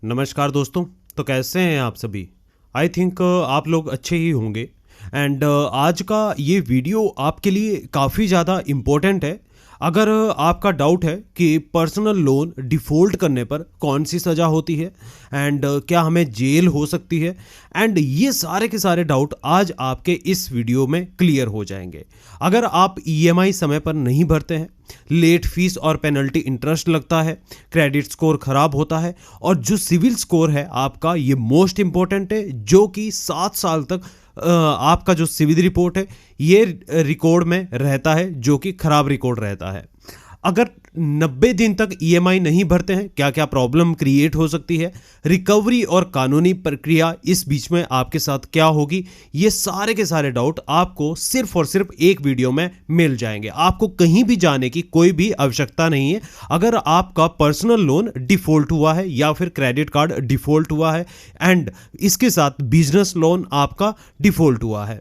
नमस्कार दोस्तों। तो कैसे हैं आप सभी? आई थिंक आप लोग अच्छे ही होंगे। एंड आज का ये वीडियो आपके लिए काफ़ी ज़्यादा इम्पोर्टेंट है। अगर आपका डाउट है कि पर्सनल लोन डिफ़ॉल्ट करने पर कौन सी सज़ा होती है एंड क्या हमें जेल हो सकती है, एंड ये सारे के सारे डाउट आज आपके इस वीडियो में क्लियर हो जाएंगे। अगर आप ईएमआई समय पर नहीं भरते हैं, लेट फीस और पेनल्टी इंटरेस्ट लगता है, क्रेडिट स्कोर खराब होता है, और जो सिविल स्कोर है आपका ये मोस्ट इंपॉर्टेंट है, जो कि 7 साल तक आपका जो सिविल रिपोर्ट है ये रिकॉर्ड में रहता है, जो कि खराब रिकॉर्ड रहता है। अगर 90 दिन तक ईएमआई नहीं भरते हैं, क्या क्या प्रॉब्लम क्रिएट हो सकती है, रिकवरी और कानूनी प्रक्रिया इस बीच में आपके साथ क्या होगी, ये सारे के सारे डाउट आपको सिर्फ और सिर्फ एक वीडियो में मिल जाएंगे। आपको कहीं भी जाने की कोई भी आवश्यकता नहीं है। अगर आपका पर्सनल लोन डिफॉल्ट हुआ है या फिर क्रेडिट कार्ड डिफॉल्ट हुआ है एंड इसके साथ बिजनेस लोन आपका डिफॉल्ट हुआ है।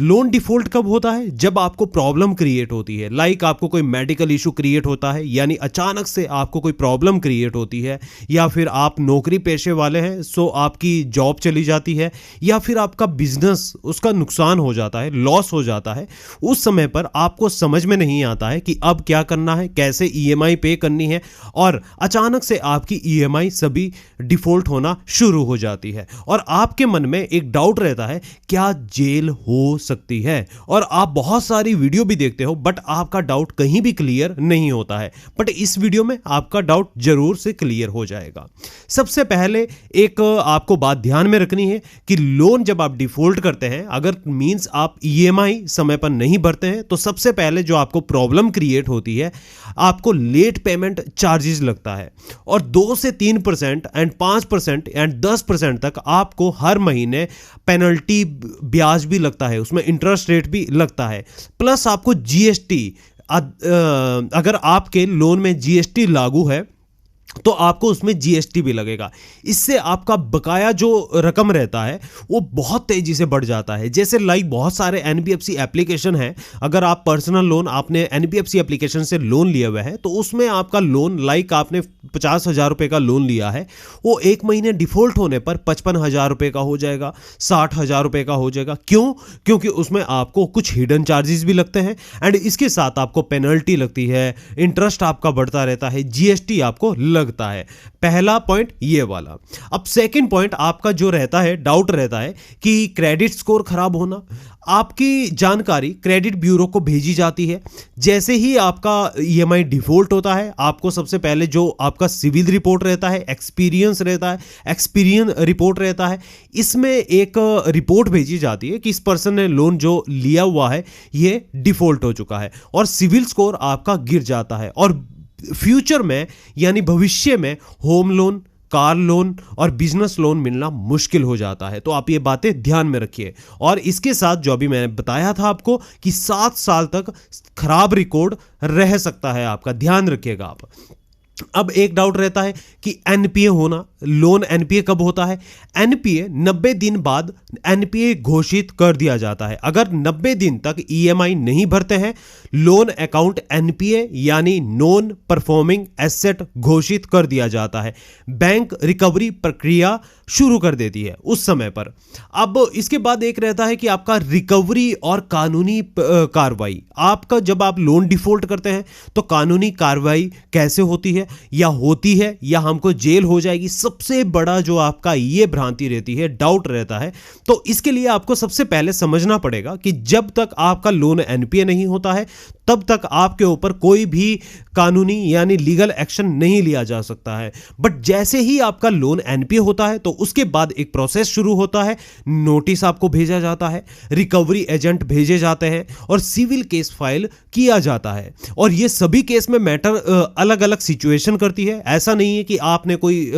लोन डिफॉल्ट कब होता है? जब आपको प्रॉब्लम क्रिएट होती है, लाइक आपको कोई मेडिकल इशू क्रिएट होता है, यानी अचानक से आपको कोई प्रॉब्लम क्रिएट होती है, या फिर आप नौकरी पेशे वाले हैं सो आपकी जॉब चली जाती है, या फिर आपका बिजनेस उसका नुकसान हो जाता है, लॉस हो जाता है। उस समय पर आपको समझ में नहीं आता है कि अब क्या करना है, कैसे ईएमआई पे करनी है, और अचानक से आपकी ईएमआई सभी डिफॉल्ट होना शुरू हो जाती है और आपके मन में एक डाउट रहता है, क्या जेल हो सकती है? और आप बहुत सारी वीडियो भी देखते हो बट आपका डाउट कहीं भी क्लियर नहीं होता है। बट इस वीडियो में आपका डाउट जरूर से क्लियर हो जाएगा। सबसे पहले एक आपको बात ध्यान में रखनी है कि लोन जब आप डिफॉल्ट करते हैं, अगर मींस आप ईएमआई समय पर नहीं भरते हैं, तो सबसे पहले जो आपको प्रॉब्लम क्रिएट होती है, आपको लेट पेमेंट चार्जेस लगता है, और 2 से 3% एंड 5% एंड 10% तक आपको हर महीने पेनल्टी ब्याज भी लगता है, उसमें इंटरेस्ट रेट भी लगता है। प्लस आपको जीएसटी, अगर आपके लोन में जीएसटी लागू है तो आपको उसमें जीएसटी भी लगेगा। इससे आपका बकाया जो रकम रहता है वो बहुत तेजी से बढ़ जाता है। जैसे लाइक बहुत सारे एनबीएफसी एप्लीकेशन हैं, अगर आप पर्सनल लोन आपने एनबीएफसी एप्लीकेशन से लोन लिया हुआ है तो उसमें आपका लोन, लाइक आपने 50,000 रुपये का लोन लिया है, वो एक महीने डिफॉल्ट होने पर 55,000 रुपये का हो जाएगा, 60,000 रुपये का हो जाएगा। क्यों? क्योंकि उसमें आपको कुछ हिडन चार्जेस भी लगते हैं एंड इसके साथ आपको पेनल्टी लगती है, इंटरेस्ट आपका बढ़ता रहता है, जीएसटी आपको लगता है। पहला पॉइंट ये वाला। अब सेकंड पॉइंट आपका जो रहता है, डाउट रहता है कि क्रेडिट स्कोर खराब होना। आपकी जानकारी क्रेडिट ब्यूरो को भेजी जाती है। जैसे ही आपका ईएमआई डिफॉल्ट होता है, आपको सबसे पहले जो आपका सिविल रिपोर्ट रहता है, एक्सपीरियंस रहता है, एक्सपीरियंस रिपोर्ट रहता है, इसमें एक रिपोर्ट भेजी जाती है कि इस पर्सन ने लोन जो लिया हुआ है ये डिफॉल्ट हो चुका है, और सिविल स्कोर आपका गिर जाता है, और फ्यूचर में यानी भविष्य में होम लोन, कार लोन और बिजनेस लोन मिलना मुश्किल हो जाता है। तो आप ये बातें ध्यान में रखिए। और इसके साथ जो अभी मैंने बताया था आपको कि 7 साल तक खराब रिकॉर्ड रह सकता है आपका, ध्यान रखिएगा आप। अब एक डाउट रहता है कि एनपीए होना, लोन एनपीए कब होता है? एनपीए 90 दिन बाद एनपीए घोषित कर दिया जाता है। अगर 90 दिन तक ईएमआई नहीं भरते हैं, लोन अकाउंट एनपीए यानी नॉन परफॉर्मिंग एसेट घोषित कर दिया जाता है। बैंक रिकवरी प्रक्रिया शुरू कर देती है उस समय पर। अब इसके बाद एक रहता है कि आपका रिकवरी और कानूनी कार्रवाई। आपका जब आप लोन डिफॉल्ट करते हैं तो कानूनी कार्रवाई कैसे होती है, या हमको जेल हो जाएगी, सबसे बड़ा जो आपका ये भ्रांति रहती है, डाउट रहता है। तो इसके लिए आपको सबसे पहले समझना पड़ेगा कि जब तक आपका लोन एनपीए नहीं होता है तब तक आपके ऊपर कोई भी कानूनी यानी लीगल एक्शन नहीं लिया जा सकता है। बट जैसे ही आपका लोन एनपीए होता है तो उसके बाद एक प्रोसेस शुरू होता है, नोटिस आपको भेजा जाता है, रिकवरी एजेंट भेजे जाते हैं और सिविल केस फाइल किया जाता है। और ये सभी केस में मैटर अलग अलग सिचुएशन करती है। ऐसा नहीं है कि आपने कोई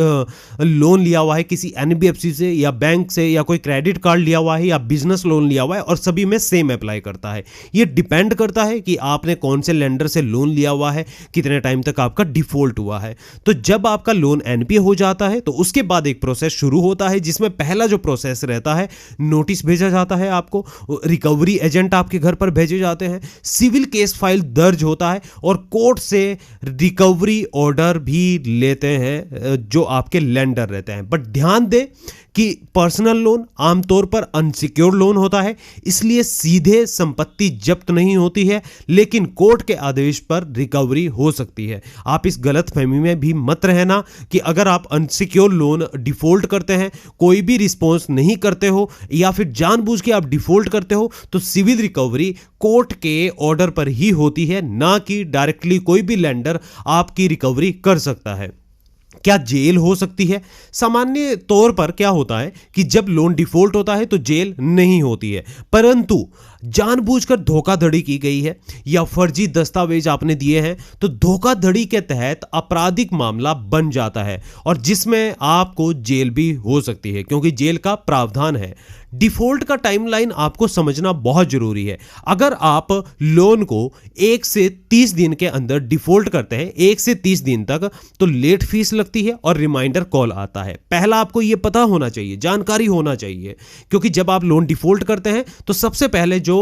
लोन लिया हुआ है किसी एनबीएफसी से या बैंक से, या कोई क्रेडिट कार्ड लिया हुआ है या बिजनेस लोन लिया हुआ है और सभी में सेम अप्लाई करता है। ये डिपेंड करता है कि आपने कौन से लेंडर से लोन लिया हुआ है, कितने टाइम तक आपका डिफॉल्ट हुआ है। तो जब आपका लोन एनपीए हो जाता है तो उसके बाद एक प्रोसेस शुरू शुरू होता है, जिसमें पहला जो प्रोसेस रहता है, नोटिस भेजा जाता है आपको, रिकवरी एजेंट आपके घर पर भेजे जाते हैं, सिविल केस फाइल दर्ज होता है और कोर्ट से रिकवरी ऑर्डर भी लेते हैं जो आपके लेंडर रहते हैं। बट ध्यान दें कि पर्सनल लोन आमतौर पर अनसिक्योर्ड लोन होता है, इसलिए सीधे संपत्ति जब्त नहीं होती है, लेकिन कोर्ट के आदेश पर रिकवरी हो सकती है। आप इस गलतफहमी में भी मत रहना कि अगर आप अनसिक्योर्ड लोन डिफॉल्ट करते हैं, कोई भी रिस्पॉन्स नहीं करते हो या फिर जानबूझ के आप डिफॉल्ट करते हो, तो सिविल रिकवरी कोर्ट के ऑर्डर पर ही होती है, ना कि डायरेक्टली कोई भी लेंडर आपकी रिकवरी कर सकता है। क्या जेल हो सकती है? सामान्य तौर पर क्या होता है कि जब लोन डिफॉल्ट होता है तो जेल नहीं होती है, परंतु जानबूझकर धोखाधड़ी की गई है या फर्जी दस्तावेज आपने दिए हैं तो धोखाधड़ी के तहत आपराधिक मामला बन जाता है और जिसमें आपको जेल भी हो सकती है, क्योंकि जेल का प्रावधान है। डिफॉल्ट का टाइमलाइन आपको समझना बहुत जरूरी है। अगर आप लोन को 1 से 30 दिन के अंदर डिफॉल्ट करते हैं, 1 से 30 दिन तक, तो लेट फीस लगती है और रिमाइंडर कॉल आता है। पहला आपको यह पता होना चाहिए, जानकारी होना चाहिए, क्योंकि जब आप लोन डिफॉल्ट करते हैं तो सबसे पहले जो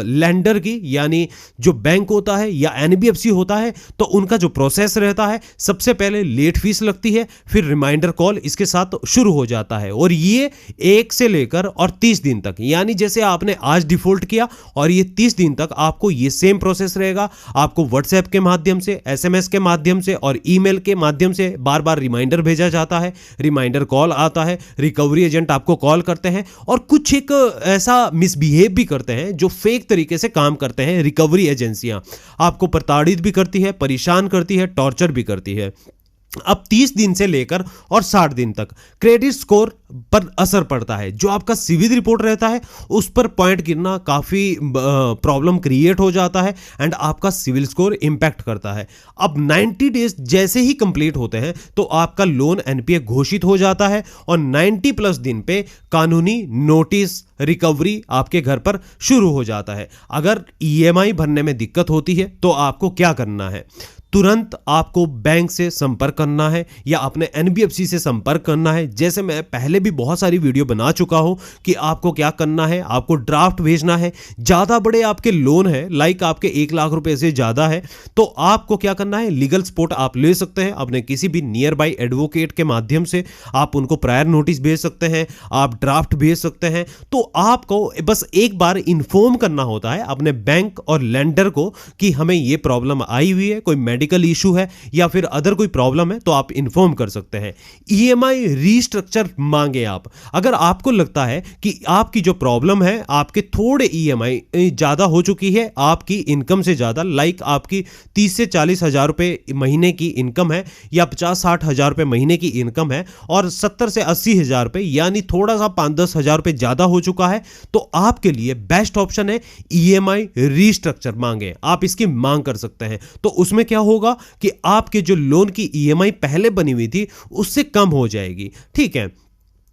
लेंडर की यानी जो बैंक होता है या एनबीएफसी होता है, तो उनका जो प्रोसेस रहता है, सबसे पहले लेट फीस लगती है, फिर रिमाइंडर कॉल इसके साथ शुरू हो जाता है और ये 1 से लेकर और 30 दिन तक, यानी जैसे आपने आज डिफॉल्ट किया और ये 30 दिन तक आपको ये सेम प्रोसेस रहेगा। आपको व्हाट्सएप के माध्यम से, एसएमएस के माध्यम से और ईमेल के माध्यम से बार बार रिमाइंडर भेजा जाता है, रिमाइंडर कॉल आता है, रिकवरी एजेंट आपको कॉल करते हैं और कुछ एक ऐसा मिसबिहेव भी करते हैं जो फेक तरीके से काम करते हैं। रिकवरी एजेंसियां आपको प्रताड़ित भी करती है, परेशान करती है, टॉर्चर भी करती है। अब 30 दिन से लेकर और 60 दिन तक क्रेडिट स्कोर पर असर पड़ता है। जो आपका सिविल रिपोर्ट रहता है उस पर पॉइंट गिरना काफ़ी प्रॉब्लम क्रिएट हो जाता है एंड आपका सिविल स्कोर इंपैक्ट करता है। अब 90 डेज जैसे ही कंप्लीट होते हैं तो आपका लोन एनपीए घोषित हो जाता है और 90 प्लस दिन पे कानूनी नोटिस रिकवरी आपके घर पर शुरू हो जाता है। अगर ईएमआई भरने में दिक्कत होती है तो आपको क्या करना है? तुरंत आपको बैंक से संपर्क करना है या अपने एनबीएफसी से संपर्क करना है। जैसे मैं पहले भी बहुत सारी वीडियो बना चुका हूं कि आपको क्या करना है, आपको ड्राफ्ट भेजना है। ज़्यादा बड़े आपके लोन है, लाइक आपके 1 लाख रुपए से ज़्यादा है, तो आपको क्या करना है, लीगल सपोर्ट आप ले सकते हैं अपने किसी भी नियर बाई एडवोकेट के माध्यम से। आप उनको प्रायर नोटिस भेज सकते हैं, आप ड्राफ्ट भेज सकते हैं। तो आपको बस एक बार इन्फॉर्म करना होता है अपने बैंक और लेंडर को कि हमें ये प्रॉब्लम आई हुई है, कोई मेडिकल इशू है या फिर अदर कोई प्रॉब्लम है, तो आप इन्फॉर्म कर सकते हैं। ईएमआई रीस्ट्रक्चर मांगे आप। अगर आपको लगता है कि आपकी जो प्रॉब्लम है, आपके थोड़े ईएमआई ज्यादा हो चुकी है आपकी इनकम से ज्यादा, लाइक आपकी 30 से 40 हजार रुपए महीने की इनकम है या 50-60 हजार रुपए महीने की इनकम है और 70 से 80 हजार रुपए यानी थोड़ा सा 5-10 हजार रुपए ज्यादा हो चुका है, तो आपके लिए बेस्ट ऑप्शन है ईएमआई रीस्ट्रक्चर मांगे। आप इसकी मांग कर सकते हैं। तो उसमें क्या होगा कि आपके जो लोन की ईएमआई पहले बनी हुई थी उससे कम हो जाएगी, ठीक है।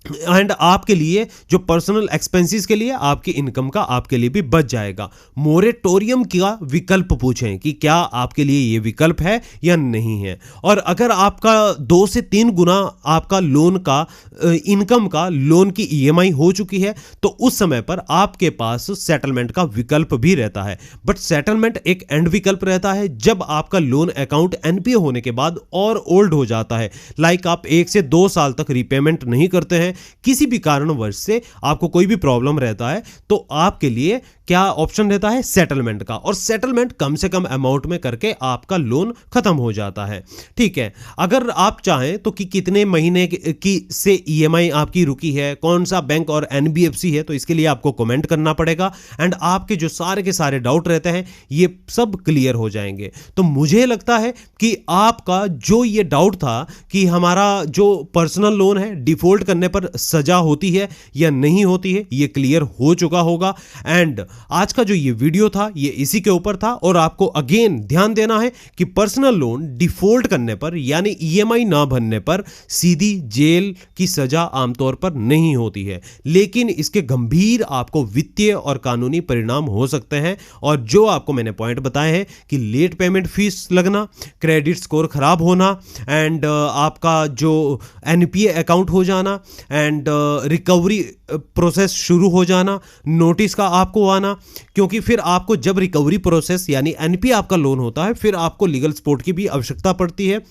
एंड आपके लिए जो पर्सनल एक्सपेंसेस के लिए आपकी इनकम का आपके लिए भी बच जाएगा। मोरेटोरियम का विकल्प पूछें कि क्या आपके लिए ये विकल्प है या नहीं है। और अगर आपका 2 से 3 गुना आपका लोन का इनकम का लोन की ईएमआई हो चुकी है तो उस समय पर आपके पास सेटलमेंट का विकल्प भी रहता है। बट सेटलमेंट एक एंड विकल्प रहता है जब आपका लोन अकाउंट एनपीए होने के बाद और ओल्ड हो जाता है, लाइक आप 1 से 2 साल तक रीपेमेंट नहीं करते हैं, किसी भी कारणवश से आपको कोई भी प्रॉब्लम रहता है, तो आपके लिए क्या ऑप्शन रहता है, सेटलमेंट का। और सेटलमेंट कम से कम अमाउंट में करके आपका लोन खत्म हो जाता है, ठीक है। अगर आप चाहें तो कि कितने महीने की से ईएमआई आपकी रुकी है, कौन सा बैंक और एनबीएफसी है, तो इसके लिए आपको कमेंट करना पड़ेगा एंड आपके जो सारे के सारे डाउट रहते हैं ये सब क्लियर हो जाएंगे। तो मुझे लगता है कि आपका जो ये डाउट था कि हमारा जो पर्सनल लोन है डिफॉल्ट करने पर सजा होती है या नहीं होती है, ये क्लियर हो चुका होगा। एंड आज का जो ये वीडियो था ये इसी के ऊपर था। और आपको अगेन ध्यान देना है कि पर्सनल लोन डिफॉल्ट करने पर यानी ईएमआई ना भरने पर सीधी जेल की सजा आमतौर पर नहीं होती है, लेकिन इसके गंभीर आपको वित्तीय और कानूनी परिणाम हो सकते हैं। और जो आपको मैंने पॉइंट बताए हैं कि लेट पेमेंट फीस लगना, क्रेडिट स्कोर खराब होना, एंड आपका जो एनपीए अकाउंट हो जाना, एंड रिकवरी प्रोसेस शुरू हो जाना, नोटिस का आपको आना, क्योंकि फिर आपको जब रिकवरी प्रोसेस यानी एनपीए आपका लोन होता है फिर आपको लीगल सपोर्ट की भी आवश्यकता पड़ती है,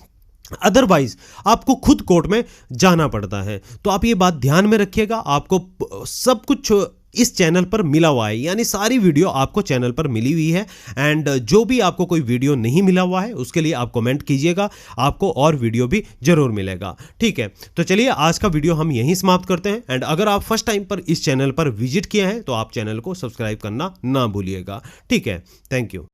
अदरवाइज आपको खुद कोर्ट में जाना पड़ता है। तो आप ये बात ध्यान में रखिएगा। आपको सब कुछ इस चैनल पर मिला हुआ है, यानी सारी वीडियो आपको चैनल पर मिली हुई है। एंड जो भी आपको कोई वीडियो नहीं मिला हुआ है उसके लिए आप कमेंट कीजिएगा, आपको और वीडियो भी जरूर मिलेगा। ठीक है, तो चलिए आज का वीडियो हम यहीं समाप्त करते हैं। एंड अगर आप फर्स्ट टाइम पर इस चैनल पर विजिट किए हैं तो आप चैनल को सब्सक्राइब करना ना भूलिएगा। ठीक है, थैंक यू।